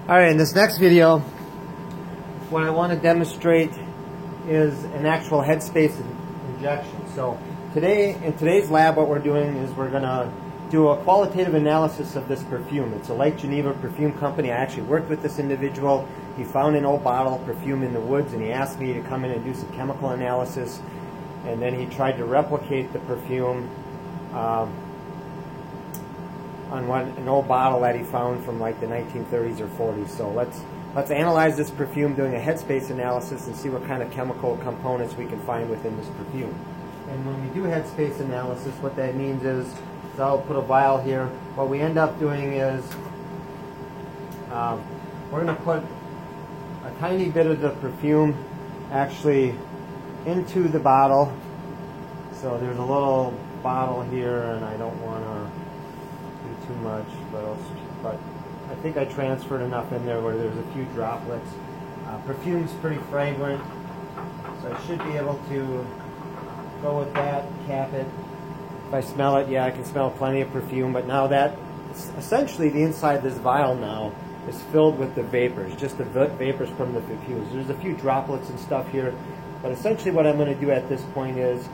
Alright, in this next video, what I want to demonstrate is an actual headspace injection. So in today's lab, what we're doing is we're going to do a qualitative analysis of this perfume. It's a Lake Geneva perfume company. I actually worked with this individual. He found an old bottle of perfume in the woods and he asked me to come in and do some chemical analysis, and then he tried to replicate the perfume on an old bottle that he found from like the 1930s or 40s. So let's analyze this perfume doing a headspace analysis and see what kind of chemical components we can find within this perfume. And when we do headspace analysis, what that means is I'll put a vial here. What we end up doing is we're going to put a tiny bit of the perfume actually into the bottle. So there's a little bottle here, and I don't want to do too much, but I think I transferred enough in there where there's a few droplets. Perfume's pretty fragrant, so I should be able to go with that, cap it. If I smell it, yeah, I can smell plenty of perfume, but now that, essentially the inside of this vial now is filled with the vapors, just the vapors from the perfume. There's a few droplets and stuff here, but essentially what I'm going to do at this point is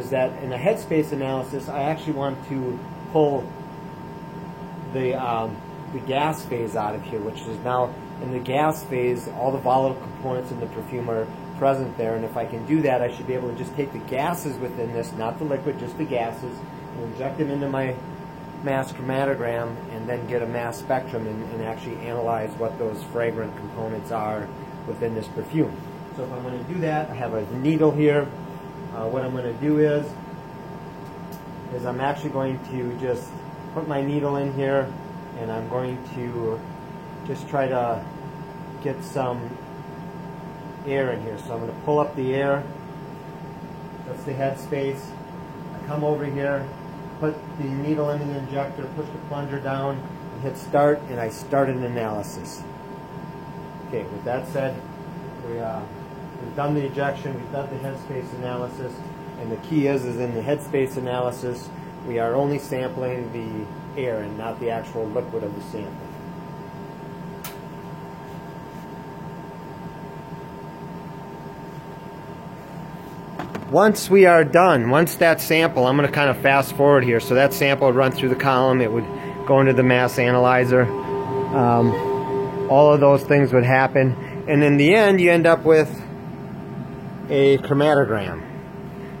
that in a headspace analysis, I actually want to pull the gas phase out of here, which is now in the gas phase, all the volatile components in the perfume are present there, and if I can do that, I should be able to just take the gases within this, not the liquid, just the gases, and inject them into my mass chromatogram, and then get a mass spectrum and actually analyze what those fragrant components are within this perfume. So if I'm going to do that, I have a needle here. What I'm going to do is I'm actually going to just put my needle in here, and I'm going to just try to get some air in here. So I'm going to pull up the air. That's the headspace. I come over here, put the needle into the injector, push the plunger down, and hit start, and I start an analysis. Okay, with that said, we've done the ejection, we've done the headspace analysis, and the key is in the headspace analysis, we are only sampling the air and not the actual liquid of the sample. Once we are done, once that sample, I'm going to kind of fast forward here, so that sample would run through the column, it would go into the mass analyzer, all of those things would happen, and in the end you end up with a chromatogram.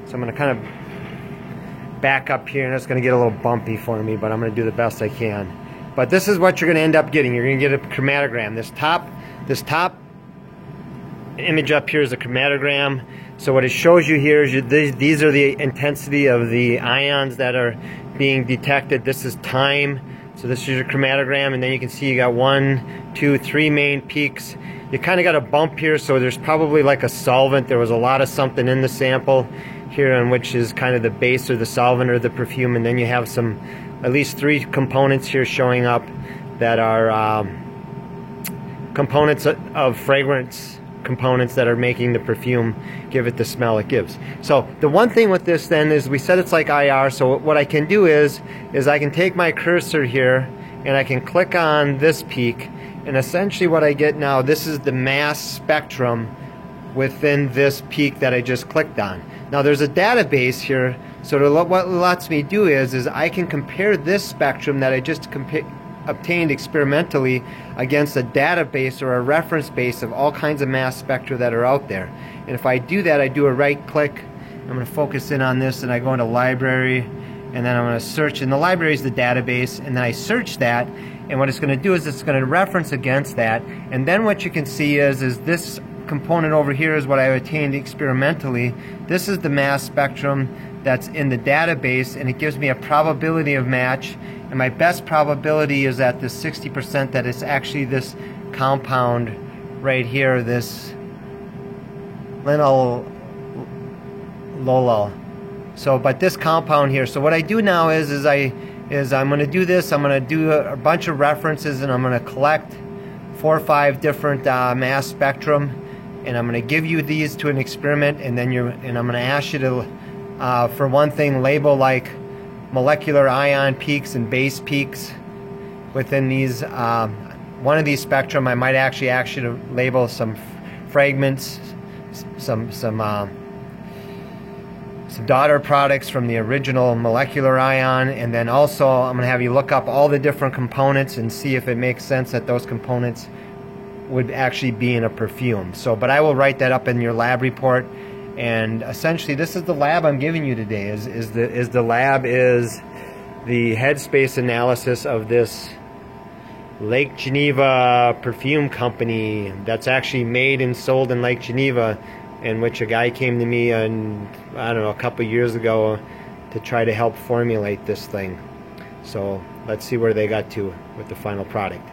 So I'm going to kind of back up here, and it's going to get a little bumpy for me, but I'm going to do the best I can. But this is what you're going to end up getting. You're going to get a chromatogram. This top image up here is a chromatogram. So what it shows you here is these are the intensity of the ions that are being detected. This is time. So this is your chromatogram, and then you can see you got 1, 2, 3 main peaks. You kind of got a bump here, so there's probably like a solvent. There was a lot of something in the sample here, on which is kind of the base or the solvent or the perfume, and then you have some, at least 3 components here showing up that are components of fragrance components that are making the perfume give it the smell it gives. So the one thing with this then is we said it's like IR, so what I can do is I can take my cursor here and I can click on this peak, and essentially what I get now, this is the mass spectrum within this peak that I just clicked on. Now there's a database here, so what it lets me do is I can compare this spectrum that I just obtained experimentally against a database or a reference base of all kinds of mass spectra that are out there. And if I do that, I do a right click, I'm going to focus in on this, and I go into library, and then I'm going to search, and the library is the database, and then I search that, and what it's going to do is it's going to reference against that, and then what you can see is this component over here is what I obtained experimentally. This is the mass spectrum that's in the database, and it gives me a probability of match, and my best probability is at this 60% that it's actually this compound right here, this linalool. So, but this compound here. So what I do now is I'm going to do this. I'm going to do a bunch of references, and I'm going to collect 4 or 5 different mass spectrum, and I'm going to give you these to an experiment, and then I'm going to ask you to, for one thing, label like molecular ion peaks and base peaks within these one of these Spectrum, I might actually label some fragments, some daughter products from the original molecular ion, and then also I'm going to have you look up all the different components and see if it makes sense that those components would actually be in a perfume. So, but I will write that up in your lab report. And essentially, this is the lab I'm giving you today. Is the headspace analysis of this Lake Geneva perfume company that's actually made and sold in Lake Geneva, in which a guy came to me, I don't know, a couple years ago to try to help formulate this thing. So let's see where they got to with the final product.